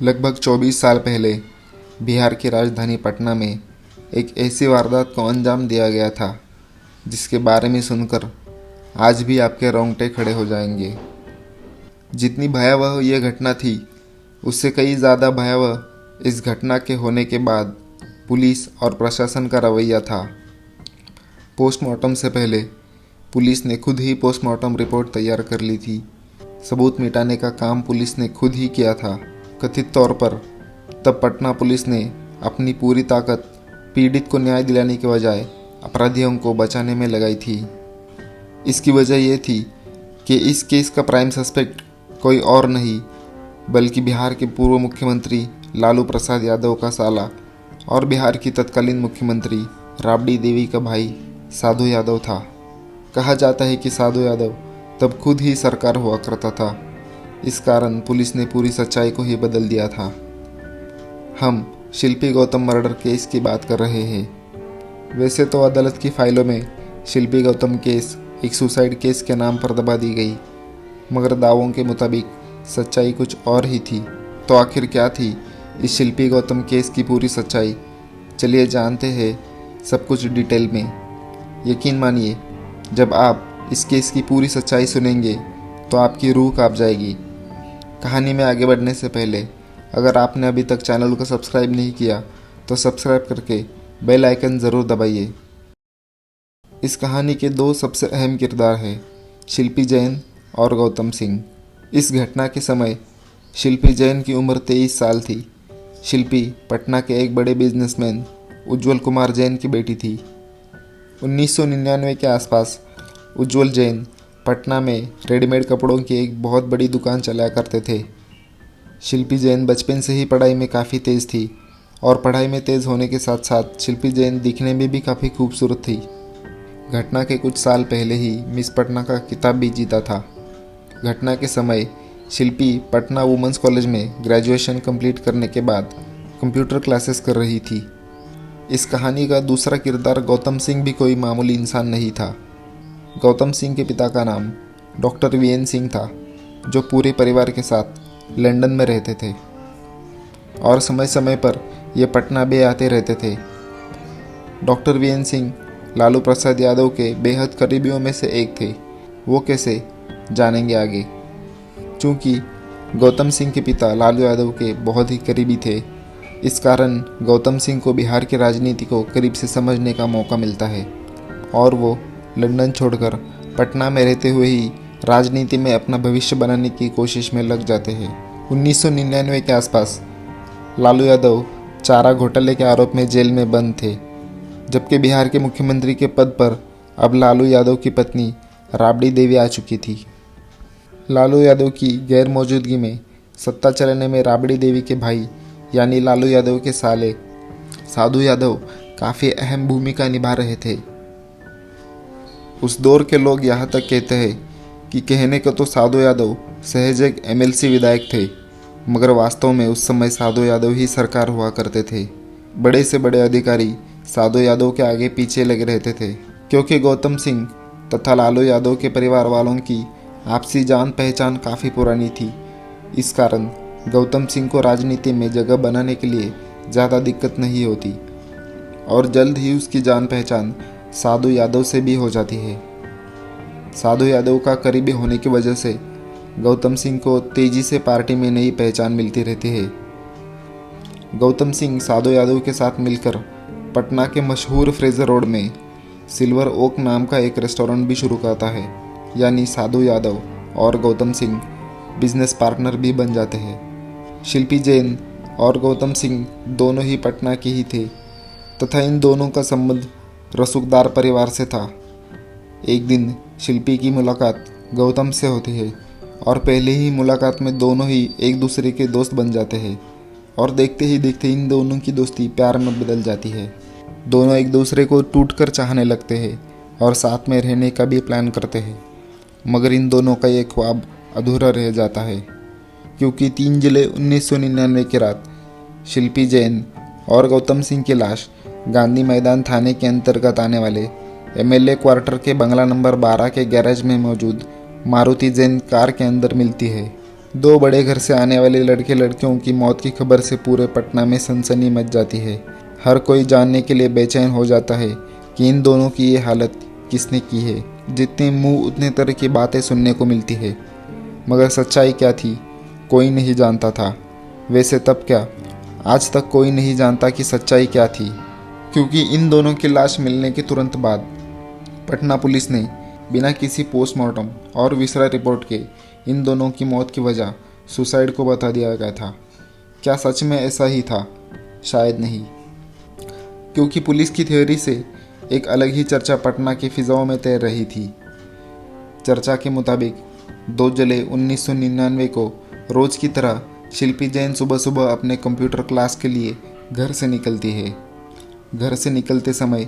लगभग 24 साल पहले बिहार की राजधानी पटना में एक ऐसी वारदात को अंजाम दिया गया था जिसके बारे में सुनकर आज भी आपके रोंगटे खड़े हो जाएंगे। जितनी भयावह यह घटना थी उससे कई ज़्यादा भयावह इस घटना के होने के बाद पुलिस और प्रशासन का रवैया था। पोस्टमार्टम से पहले पुलिस ने खुद ही पोस्टमार्टम रिपोर्ट तैयार कर ली थी। सबूत मिटाने का काम पुलिस ने खुद ही किया था। कथित तौर पर तब पटना पुलिस ने अपनी पूरी ताकत पीड़ित को न्याय दिलाने के बजाय अपराधियों को बचाने में लगाई थी। इसकी वजह यह थी कि इस केस का प्राइम सस्पेक्ट कोई और नहीं बल्कि बिहार के पूर्व मुख्यमंत्री लालू प्रसाद यादव का साला और बिहार की तत्कालीन मुख्यमंत्री राबड़ी देवी का भाई साधु यादव था। कहा जाता है कि साधु यादव तब खुद ही सरकार हुआ करता था। इस कारण पुलिस ने पूरी सच्चाई को ही बदल दिया था। हम शिल्पी गौतम मर्डर केस की बात कर रहे हैं। वैसे तो अदालत की फाइलों में शिल्पी गौतम केस एक सुसाइड केस के नाम पर दबा दी गई, मगर दावों के मुताबिक सच्चाई कुछ और ही थी। तो आखिर क्या थी इस शिल्पी गौतम केस की पूरी सच्चाई? चलिए जानते हैं सब कुछ डिटेल में। यकीन मानिए, जब आप इस केस की पूरी सच्चाई सुनेंगे तो आपकी रूह कांप जाएगी। कहानी में आगे बढ़ने से पहले अगर आपने अभी तक चैनल को सब्सक्राइब नहीं किया तो सब्सक्राइब करके बेल आइकन ज़रूर दबाइए। इस कहानी के दो सबसे अहम किरदार हैं, शिल्पी जैन और गौतम सिंह। इस घटना के समय शिल्पी जैन की उम्र 23 साल थी। शिल्पी पटना के एक बड़े बिजनेसमैन उज्ज्वल कुमार जैन की बेटी थी। 1999 के आसपास उज्ज्वल जैन पटना में रेडीमेड कपड़ों की एक बहुत बड़ी दुकान चलाया करते थे। शिल्पी जैन बचपन से ही पढ़ाई में काफ़ी तेज़ थी और पढ़ाई में तेज़ होने के साथ साथ शिल्पी जैन दिखने में भी काफ़ी खूबसूरत थी। घटना के कुछ साल पहले ही मिस पटना का खिताब भी जीता था। घटना के समय शिल्पी पटना वुमेंस कॉलेज में ग्रेजुएशन कंप्लीट करने के बाद कंप्यूटर क्लासेस कर रही थी। इस कहानी का दूसरा किरदार गौतम सिंह भी कोई मामूली इंसान नहीं था। गौतम सिंह के पिता का नाम डॉक्टर वीएन सिंह था, जो पूरे परिवार के साथ लंदन में रहते थे और समय समय पर ये पटना भी आते रहते थे। डॉक्टर वीएन सिंह लालू प्रसाद यादव के बेहद करीबियों में से एक थे। वो कैसे, जानेंगे आगे। चूँकि गौतम सिंह के पिता लालू यादव के बहुत ही करीबी थे, इस कारण गौतम सिंह को बिहार की राजनीति को करीब से समझने का मौका मिलता है और वो लंदन छोड़कर पटना में रहते हुए ही राजनीति में अपना भविष्य बनाने की कोशिश में लग जाते हैं। 1999 के आसपास लालू यादव चारा घोटाले के आरोप में जेल में बंद थे, जबकि बिहार के मुख्यमंत्री के पद पर अब लालू यादव की पत्नी राबड़ी देवी आ चुकी थी। लालू यादव की गैर मौजूदगी में सत्ता चलाने में राबड़ी देवी के भाई यानी लालू यादव के साले साधु यादव काफ़ी अहम भूमिका निभा रहे थे। उस दौर के लोग यहाँ तक कहते हैं कि कहने को तो साधु यादव सहज एक एमएलसी विधायक थे, मगर वास्तव में उस समय साधु यादव ही सरकार हुआ करते थे। बड़े से बड़े अधिकारी साधु यादव के आगे पीछे लगे रहते थे, क्योंकि गौतम सिंह तथा लालू यादव के परिवार वालों की आपसी जान पहचान काफ़ी पुरानी थी। इस कारण गौतम सिंह को राजनीति में जगह बनाने के लिए ज़्यादा दिक्कत नहीं होती और जल्द ही उसकी जान पहचान साधु यादव से भी हो जाती है। साधु यादव का करीबी होने की वजह से गौतम सिंह को तेजी से पार्टी में नई पहचान मिलती रहती है। गौतम सिंह साधु यादव के साथ मिलकर पटना के मशहूर फ्रेजर रोड में सिल्वर ओक नाम का एक रेस्टोरेंट भी शुरू करता है, यानी साधु यादव और गौतम सिंह बिजनेस पार्टनर भी बन जाते हैं। शिल्पी जैन और गौतम सिंह दोनों ही पटना के ही थे तथा इन दोनों का संबंध रसूखदार परिवार से था। एक दिन शिल्पी की मुलाकात गौतम से होती है और पहले ही मुलाकात में दोनों ही एक दूसरे के दोस्त बन जाते हैं और देखते ही देखते इन दोनों की दोस्ती प्यार में बदल जाती है। दोनों एक दूसरे को टूटकर चाहने लगते हैं और साथ में रहने का भी प्लान करते हैं, मगर इन दोनों का ये ख्वाब अधूरा रह जाता है क्योंकि 3 जुलाई 1999 की रात शिल्पी जैन और गौतम सिंह की लाश गांधी मैदान थाने के अंतर्गत आने वाले एमएलए क्वार्टर के बंगला नंबर 12 के गैरेज में मौजूद मारुति जैन कार के अंदर मिलती है। दो बड़े घर से आने वाले लड़के लड़कियों की मौत की खबर से पूरे पटना में सनसनी मच जाती है। हर कोई जानने के लिए बेचैन हो जाता है कि इन दोनों की ये हालत किसने की है। जितने मुंह उतने तरह की बातें सुनने को मिलती है, मगर सच्चाई क्या थी कोई नहीं जानता था। वैसे तब क्या, आज तक कोई नहीं जानता कि सच्चाई क्या थी, क्योंकि इन दोनों की लाश मिलने के तुरंत बाद पटना पुलिस ने बिना किसी पोस्टमार्टम और विसरा रिपोर्ट के इन दोनों की मौत की वजह सुसाइड को बता दिया गया था। क्या सच में ऐसा ही था? शायद नहीं, क्योंकि पुलिस की थ्योरी से एक अलग ही चर्चा पटना की फिजाओं में तैर रही थी। चर्चा के मुताबिक 2 जुलाई 1999 को रोज की तरह शिल्पी जैन सुबह सुबह अपने कंप्यूटर क्लास के लिए घर से निकलती है। घर से निकलते समय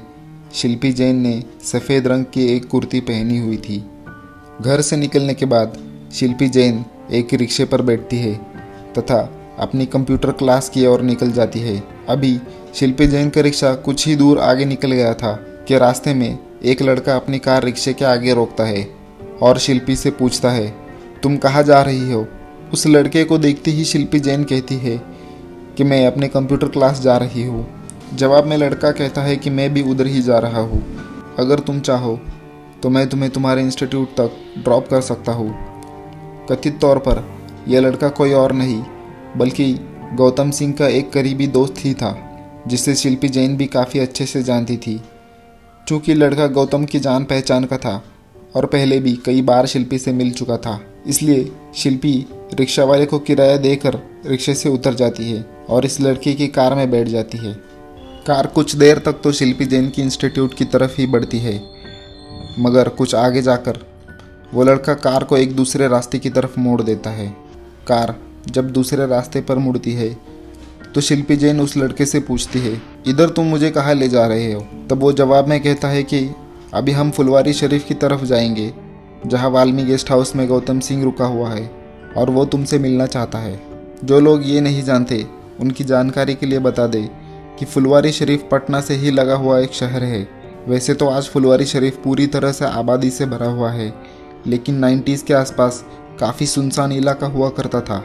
शिल्पी जैन ने सफ़ेद रंग की एक कुर्ती पहनी हुई थी। घर से निकलने के बाद शिल्पी जैन एक रिक्शे पर बैठती है तथा अपनी कंप्यूटर क्लास की ओर निकल जाती है। अभी शिल्पी जैन का रिक्शा कुछ ही दूर आगे निकल गया था कि रास्ते में एक लड़का अपनी कार रिक्शे के आगे रोकता है और शिल्पी से पूछता है, तुम कहाँ जा रही हो? उस लड़के को देखते ही शिल्पी जैन कहती है कि मैं अपने कंप्यूटर क्लास जा रही हूँ। जवाब में लड़का कहता है कि मैं भी उधर ही जा रहा हूँ, अगर तुम चाहो तो मैं तुम्हें तुम्हारे इंस्टीट्यूट तक ड्रॉप कर सकता हूँ। कथित तौर पर यह लड़का कोई और नहीं बल्कि गौतम सिंह का एक करीबी दोस्त ही था, जिसे शिल्पी जैन भी काफ़ी अच्छे से जानती थी। चूँकि लड़का गौतम की जान पहचान का था और पहले भी कई बार शिल्पी से मिल चुका था, इसलिए शिल्पी रिक्शा वाले को किराया देकर रिक्शे से उतर जाती है और इस लड़के की कार में बैठ जाती है। कार कुछ देर तक तो शिल्पी जैन की इंस्टीट्यूट की तरफ ही बढ़ती है, मगर कुछ आगे जाकर वो लड़का कार को एक दूसरे रास्ते की तरफ मोड़ देता है। कार जब दूसरे रास्ते पर मुड़ती है तो शिल्पी जैन उस लड़के से पूछती है, इधर तुम मुझे कहाँ ले जा रहे हो? तब वो जवाब में कहता है कि अभी हम फुलवारी शरीफ की तरफ जाएंगे, जहाँ वाल्मी गेस्ट हाउस में गौतम सिंह रुका हुआ है और वो तुमसे मिलना चाहता है। जो लोग ये नहीं जानते उनकी जानकारी के लिए बता दे कि फुलवारी शरीफ पटना से ही लगा हुआ एक शहर है। वैसे तो आज फुलवारी शरीफ पूरी तरह से आबादी से भरा हुआ है, लेकिन 90s के आसपास काफ़ी सुनसान इलाका हुआ करता था।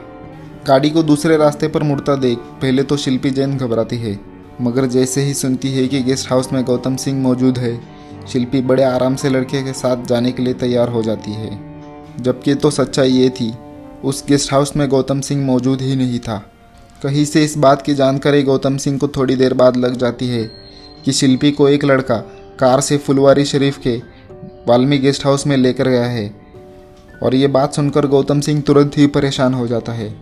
गाड़ी को दूसरे रास्ते पर मुड़ता देख पहले तो शिल्पी जैन घबराती है, मगर जैसे ही सुनती है कि गेस्ट हाउस में गौतम सिंह मौजूद है, शिल्पी बड़े आराम से लड़के के साथ जाने के लिए तैयार हो जाती है। जबकि तो सच्चाई ये थी, उस गेस्ट हाउस में गौतम सिंह मौजूद ही नहीं था। कहीं से इस बात की जानकारी गौतम सिंह को थोड़ी देर बाद लग जाती है कि शिल्पी को एक लड़का कार से फुलवारी शरीफ के वाल्मी गेस्ट हाउस में लेकर गया है, और ये बात सुनकर गौतम सिंह तुरंत ही परेशान हो जाता है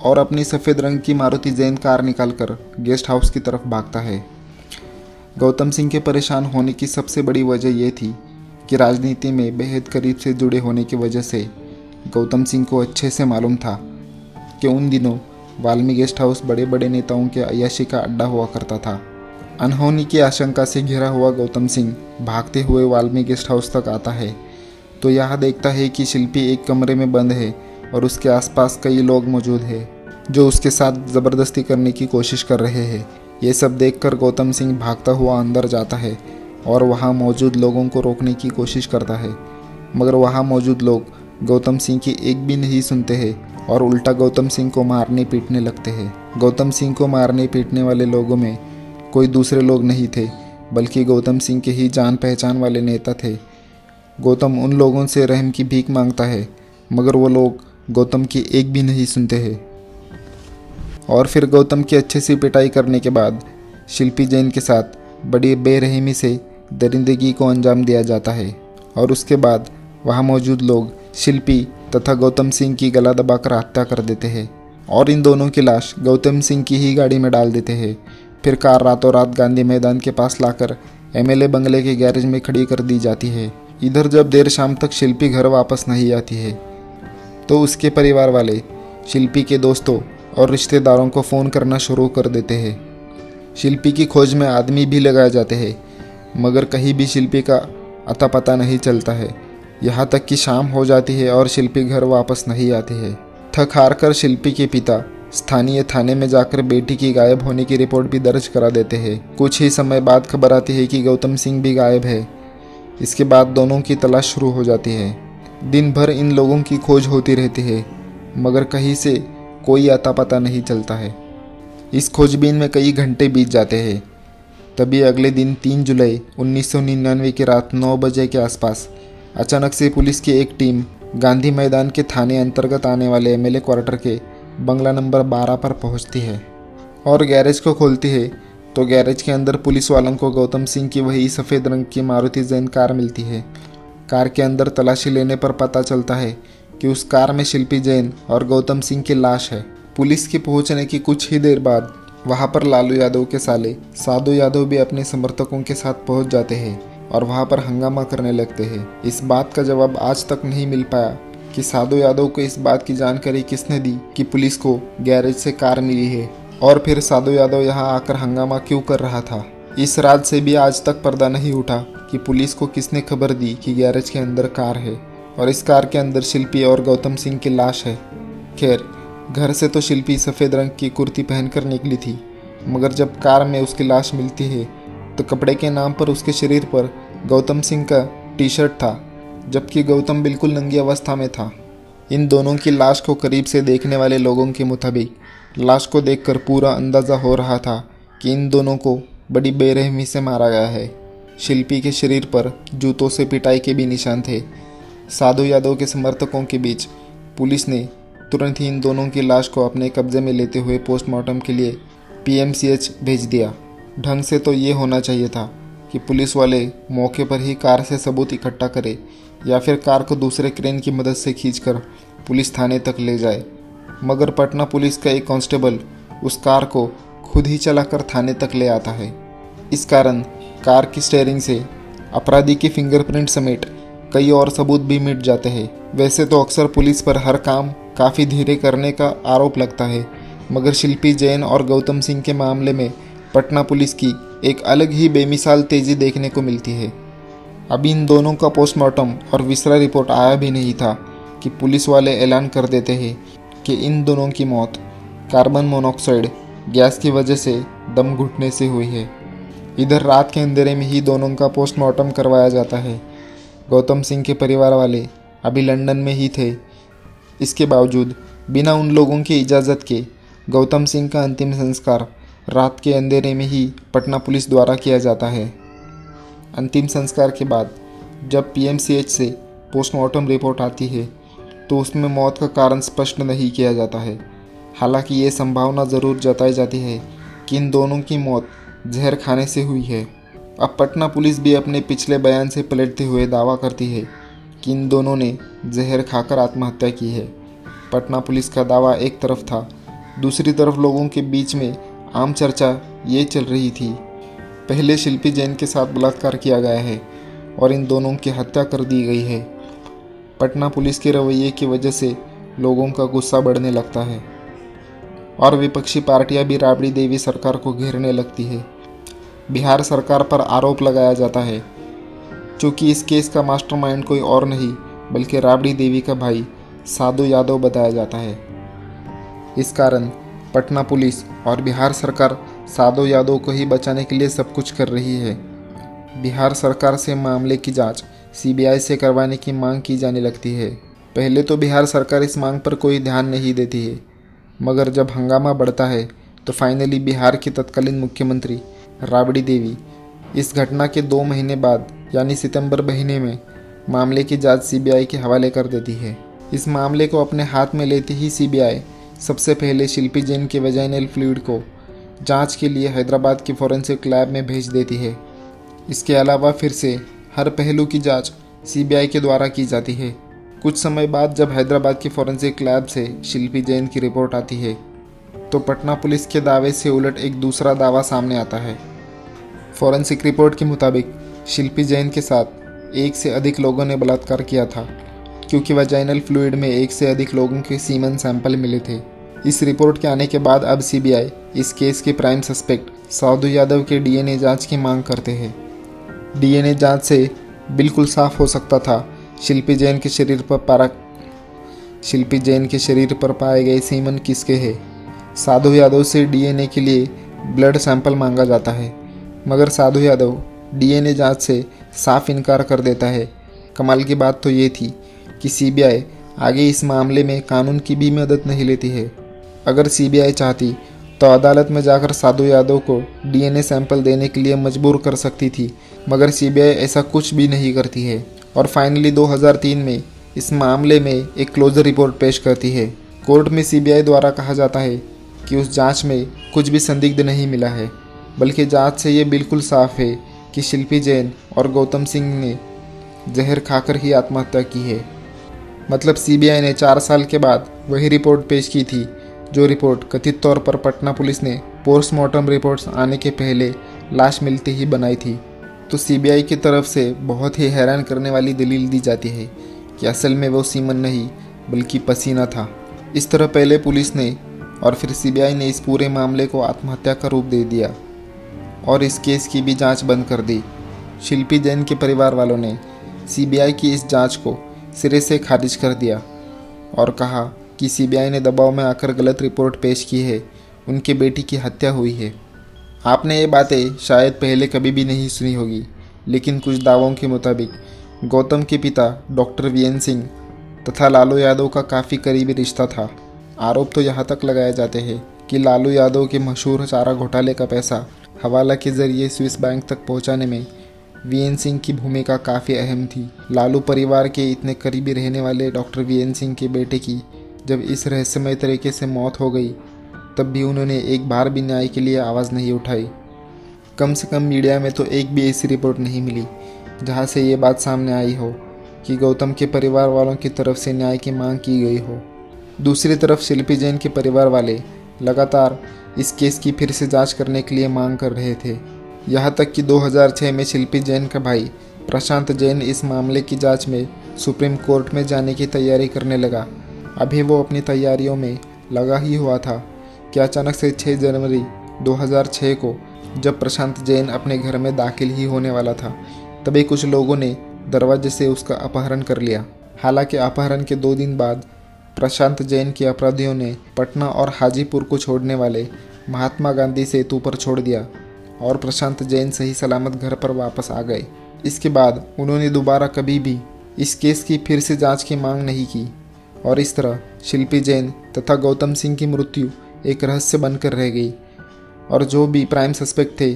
और अपनी सफ़ेद रंग की मारुति जैन कार निकालकर गेस्ट हाउस की तरफ भागता है। गौतम सिंह के परेशान होने की सबसे बड़ी वजह यह थी कि राजनीति में बेहद करीब से जुड़े होने की वजह से गौतम सिंह को अच्छे से मालूम था कि उन दिनों वाल्मी गेस्ट हाउस बड़े बड़े नेताओं के अय्याशी का अड्डा हुआ करता था। अनहोनी की आशंका से घिरा हुआ गौतम सिंह भागते हुए वाल्मी गेस्ट हाउस तक आता है तो यह देखता है कि शिल्पी एक कमरे में बंद है और उसके आसपास कई लोग मौजूद हैं जो उसके साथ ज़बरदस्ती करने की कोशिश कर रहे हैं। ये सब देखकर गौतम सिंह भागता हुआ अंदर जाता है और वहाँ मौजूद लोगों को रोकने की कोशिश करता है, मगर वहाँ मौजूद लोग गौतम सिंह की एक भी नहीं सुनते हैं और उल्टा गौतम सिंह को मारने पीटने लगते हैं। गौतम सिंह को मारने पीटने वाले लोगों में कोई दूसरे लोग नहीं थे बल्कि गौतम सिंह के ही जान पहचान वाले नेता थे। गौतम उन लोगों से रहम की भीख मांगता है, मगर वो लोग गौतम की एक भी नहीं सुनते हैं। और फिर गौतम की अच्छे से पिटाई करने के बाद शिल्पी जैन के साथ बड़ी बेरहमी से दरिंदगी को अंजाम दिया जाता है और उसके बाद वहाँ मौजूद लोग शिल्पी तथा गौतम सिंह की गला दबाकर हत्या कर देते हैं और इन दोनों की लाश गौतम सिंह की ही गाड़ी में डाल देते हैं। फिर कार रातों रात गांधी मैदान के पास लाकर एमएलए बंगले के गैरेज में खड़ी कर दी जाती है। इधर जब देर शाम तक शिल्पी घर वापस नहीं आती है तो उसके परिवार वाले शिल्पी के दोस्तों और रिश्तेदारों को फ़ोन करना शुरू कर देते हैं। शिल्पी की खोज में आदमी भी लगाए जाते हैं, मगर कहीं भी शिल्पी का अता पता नहीं चलता है। यहाँ तक कि शाम हो जाती है और शिल्पी घर वापस नहीं आती है। थक हार कर शिल्पी के पिता स्थानीय थाने में जाकर बेटी की गायब होने की रिपोर्ट भी दर्ज करा देते हैं। कुछ ही समय बाद खबर आती है कि गौतम सिंह भी गायब है। इसके बाद दोनों की तलाश शुरू हो जाती है। दिन भर इन लोगों की खोज होती रहती है, मगर कहीं से कोई अता पता नहीं चलता है। इस खोजबीन में कई घंटे बीत जाते हैं। तभी अगले दिन 3 जुलाई 1999 की रात 9 बजे के आसपास अचानक से पुलिस की एक टीम गांधी मैदान के थाने अंतर्गत आने वाले एमएलए क्वार्टर के बंगला नंबर 12 पर पहुंचती है और गैरेज को खोलती है तो गैरेज के अंदर पुलिस वालों को गौतम सिंह की वही सफ़ेद रंग की मारुति जैन कार मिलती है। कार के अंदर तलाशी लेने पर पता चलता है कि उस कार में शिल्पी जैन और गौतम सिंह की लाश है। पुलिस के पहुंचने की कुछ ही देर बाद वहां पर लालू यादव के साले साधु यादव भी अपने समर्थकों के साथ पहुंच जाते हैं और वहां पर हंगामा करने लगते हैं। इस बात का जवाब आज तक नहीं मिल पाया कि साधु यादव को इस बात की जानकारी किसने दी कि पुलिस को गैरेज से कार मिली है और फिर साधु यादव यहां आकर हंगामा क्यों कर रहा था। इस राज से भी आज तक पर्दा नहीं उठा कि पुलिस को किसने खबर दी कि गैरेज के अंदर कार है और इस कार के अंदर शिल्पी और गौतम सिंह की लाश है। खैर, घर से तो शिल्पी सफ़ेद रंग की कुर्ती पहनकर निकली थी, मगर जब कार में उसकी लाश मिलती है तो कपड़े के नाम पर उसके शरीर पर गौतम सिंह का टी-शर्ट था, जबकि गौतम बिल्कुल नंगी अवस्था में था। इन दोनों की लाश को करीब से देखने वाले लोगों के मुताबिक लाश को देखकर पूरा अंदाज़ा हो रहा था कि इन दोनों को बड़ी बेरहमी से मारा गया है। शिल्पी के शरीर पर जूतों से पिटाई के भी निशान थे। साधु यादव के समर्थकों के बीच पुलिस ने तुरंत ही इन दोनों की लाश को अपने कब्जे में लेते हुए पोस्टमार्टम के लिए पीएमसीएच भेज दिया। ढंग से तो ये होना चाहिए था कि पुलिस वाले मौके पर ही कार से सबूत इकट्ठा करे या फिर कार को दूसरे क्रेन की मदद से खींचकर पुलिस थाने तक ले जाए, मगर पटना पुलिस का एक कांस्टेबल उस कार को खुद ही चलाकर थाने तक ले आता है। इस कारण कार की स्टीयरिंग से अपराधी की फिंगरप्रिंट समेत कई और सबूत भी मिट जाते हैं। वैसे तो अक्सर पुलिस पर हर काम काफ़ी धीरे करने का आरोप लगता है, मगर शिल्पी जैन और गौतम सिंह के मामले में पटना पुलिस की एक अलग ही बेमिसाल तेज़ी देखने को मिलती है। अभी इन दोनों का पोस्टमार्टम और विसरा रिपोर्ट आया भी नहीं था कि पुलिस वाले ऐलान कर देते हैं कि इन दोनों की मौत कार्बन मोनोऑक्साइड गैस की वजह से दम घुटने से हुई है। इधर रात के अंधेरे में ही दोनों का पोस्टमार्टम करवाया जाता है। गौतम सिंह के परिवार वाले अभी लंदन में ही थे। इसके बावजूद बिना उन लोगों की इजाज़त के गौतम सिंह का अंतिम संस्कार रात के अंधेरे में ही पटना पुलिस द्वारा किया जाता है। अंतिम संस्कार के बाद जब पीएमसीएच से पोस्टमार्टम रिपोर्ट आती है तो उसमें मौत का कारण स्पष्ट नहीं किया जाता है। हालांकि ये संभावना ज़रूर जताई जाती है कि इन दोनों की मौत जहर खाने से हुई है। अब पटना पुलिस भी अपने पिछले बयान से पलटते हुए दावा करती है कि इन दोनों ने जहर खाकर आत्महत्या की है। पटना पुलिस का दावा एक तरफ था, दूसरी तरफ लोगों के बीच में आम चर्चा ये चल रही थी, पहले शिल्पी जैन के साथ बलात्कार किया गया है और इन दोनों की हत्या कर दी गई है। पटना पुलिस के रवैये की वजह से लोगों का गुस्सा बढ़ने लगता है और विपक्षी पार्टियां भी राबड़ी देवी सरकार को घेरने लगती है। बिहार सरकार पर आरोप लगाया जाता है क्योंकि इस केस का मास्टरमाइंड कोई और नहीं बल्कि राबड़ी देवी का भाई साधु यादव बताया जाता है। इस कारण पटना पुलिस और बिहार सरकार साधु यादव को ही बचाने के लिए सब कुछ कर रही है। बिहार सरकार से मामले की जांच सीबीआई से करवाने की मांग की जाने लगती है। पहले तो बिहार सरकार इस मांग पर कोई ध्यान नहीं देती है, मगर जब हंगामा बढ़ता है तो फाइनली बिहार की तत्कालीन मुख्यमंत्री राबड़ी देवी इस घटना के 2 महीने बाद यानी सितंबर महीने में मामले की जांच सीबीआई के हवाले कर देती है। इस मामले को अपने हाथ में लेते ही सीबीआई सबसे पहले शिल्पी जैन के वेजाइनल फ्लूइड को जांच के लिए हैदराबाद की फॉरेंसिक लैब में भेज देती है। इसके अलावा फिर से हर पहलू की जांच सीबीआई के द्वारा की जाती है। कुछ समय बाद जब हैदराबाद की फॉरेंसिक लैब से शिल्पी जैन की रिपोर्ट आती है तो पटना पुलिस के दावे से उलट एक दूसरा दावा सामने आता है। फॉरेंसिक रिपोर्ट के मुताबिक शिल्पी जैन के साथ 1 से अधिक लोगों ने बलात्कार किया था क्योंकि वेजाइनल फ्लूइड में 1 से अधिक लोगों के सीमन सैंपल मिले थे। इस रिपोर्ट के आने के बाद अब सीबीआई इस केस के प्राइम सस्पेक्ट साधु यादव के डीएनए जांच की मांग करते हैं। डीएनए जांच से बिल्कुल साफ हो सकता था शिल्पी जैन के शरीर पर पाए गए सीमन किसके हैं। साधु यादव से डीएनए के लिए ब्लड सैंपल मांगा जाता है, मगर साधु यादव डीएनए जांच से साफ इनकार कर देता है। कमाल की बात तो ये थी कि सीबीआई आगे इस मामले में कानून की भी मदद नहीं लेती है। अगर सीबीआई चाहती तो अदालत में जाकर साधु यादव को डीएनए सैंपल देने के लिए मजबूर कर सकती थी, मगर सीबीआई ऐसा कुछ भी नहीं करती है और फाइनली 2003 में इस मामले में एक क्लोजर रिपोर्ट पेश करती है। कोर्ट में सीबीआई द्वारा कहा जाता है कि उस जांच में कुछ भी संदिग्ध नहीं मिला है, बल्कि जांच से ये बिल्कुल साफ है कि शिल्पी जैन और गौतम सिंह ने जहर खाकर ही आत्महत्या की है। मतलब सीबीआई ने 4 साल के बाद वही रिपोर्ट पेश की थी जो रिपोर्ट कथित तौर पर पटना पुलिस ने पोस्टमार्टम रिपोर्ट्स आने के पहले लाश मिलते ही बनाई थी। तो सीबीआई की तरफ से बहुत ही हैरान करने वाली दलील दी जाती है कि असल में वो सीमन नहीं बल्कि पसीना था। इस तरह पहले पुलिस ने और फिर सीबीआई ने इस पूरे मामले को आत्महत्या का रूप दे दिया और इस केस की भी जांच बंद कर दी। शिल्पी जैन के परिवार वालों ने सीबीआई की इस जांच को सिरे से खारिज कर दिया और कहा कि सीबीआई ने दबाव में आकर गलत रिपोर्ट पेश की है, उनके बेटी की हत्या हुई है। आपने ये बातें शायद पहले कभी भी नहीं सुनी होगी, लेकिन कुछ दावों के मुताबिक गौतम के पिता डॉक्टर वीएन सिंह तथा लालू यादव का काफ़ी करीबी रिश्ता था। आरोप तो यहाँ तक लगाए जाते हैं कि लालू यादव के मशहूर चारा घोटाले का पैसा हवाला के जरिए स्विस बैंक तक पहुँचाने में वीएन सिंह की भूमिका काफ़ी अहम थी। लालू परिवार के इतने करीबी रहने वाले डॉक्टर वीएन सिंह के बेटे की जब इस रहस्यमय तरीके से मौत हो गई, तब भी उन्होंने एक बार भी न्याय के लिए आवाज़ नहीं उठाई। कम से कम मीडिया में तो एक भी ऐसी रिपोर्ट नहीं मिली जहां से ये बात सामने आई हो कि गौतम के परिवार वालों की तरफ से न्याय की मांग की गई हो। दूसरी तरफ शिल्पी जैन के परिवार वाले लगातार इस केस की फिर से जांच करने के लिए मांग कर रहे थे। यहाँ तक कि 2006 में शिल्पी जैन का भाई प्रशांत जैन इस मामले की जांच में सुप्रीम कोर्ट में जाने की तैयारी करने लगा। अभी वो अपनी तैयारियों में लगा ही हुआ था कि अचानक से 6 जनवरी 2006 को जब प्रशांत जैन अपने घर में दाखिल ही होने वाला था, तभी कुछ लोगों ने दरवाजे से उसका अपहरण कर लिया। हालांकि अपहरण के 2 दिन बाद प्रशांत जैन के अपराधियों ने पटना और हाजीपुर को छोड़ने वाले महात्मा गांधी सेतु पर छोड़ दिया और प्रशांत जैन सही सलामत घर पर वापस आ गए। इसके बाद उन्होंने दोबारा कभी भी इस केस की फिर से जांच की मांग नहीं की और इस तरह शिल्पी जैन तथा गौतम सिंह की मृत्यु एक रहस्य बनकर रह गई और जो भी प्राइम सस्पेक्ट थे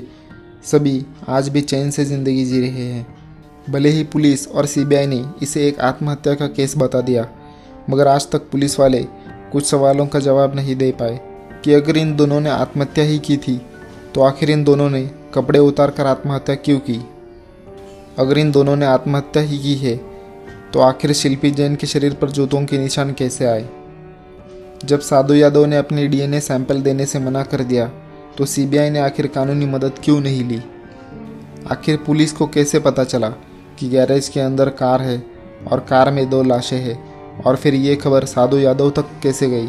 सभी आज भी चैन से ज़िंदगी जी रहे हैं। भले ही पुलिस और सीबीआई ने इसे एक आत्महत्या का केस बता दिया, मगर आज तक पुलिस वाले कुछ सवालों का जवाब नहीं दे पाए कि अगर इन दोनों ने आत्महत्या ही की थी तो आखिर इन दोनों ने कपड़े उतार कर आत्महत्या क्यों की। अगर इन दोनों ने आत्महत्या ही की है तो आखिर शिल्पी जैन के शरीर पर जूतों के निशान कैसे आए। जब साधु यादव ने अपने डीएनए सैंपल देने से मना कर दिया तो सीबीआई ने आखिर कानूनी मदद क्यों नहीं ली। आखिर पुलिस को कैसे पता चला कि गैरेज के अंदर कार है और कार में 2 लाशें हैं, और फिर ये खबर साधु यादव तक कैसे गई।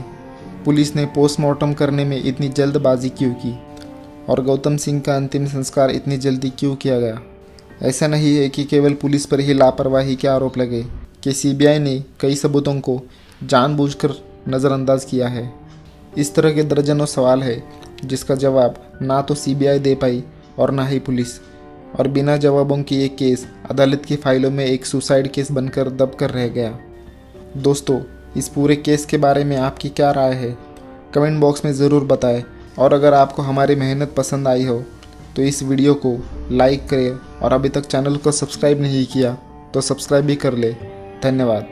पुलिस ने पोस्टमार्टम करने में इतनी जल्दबाजी क्यों की और गौतम सिंह का अंतिम संस्कार इतनी जल्दी क्यों किया गया। ऐसा नहीं है कि केवल पुलिस पर ही लापरवाही के आरोप लगे कि सीबीआई ने कई सबूतों को जानबूझकर नज़रअंदाज किया है। इस तरह के दर्जनों सवाल है जिसका जवाब ना तो सीबीआई दे पाई और ना ही पुलिस, और बिना जवाबों की ये केस अदालत की फाइलों में एक सुसाइड केस बनकर दब कर रह गया। दोस्तों, इस पूरे केस के बारे में आपकी क्या राय है, कमेंट बॉक्स में ज़रूर बताएं। और अगर आपको हमारी मेहनत पसंद आई हो तो इस वीडियो को लाइक करें और अभी तक चैनल को सब्सक्राइब नहीं किया तो सब्सक्राइब भी कर ले। धन्यवाद।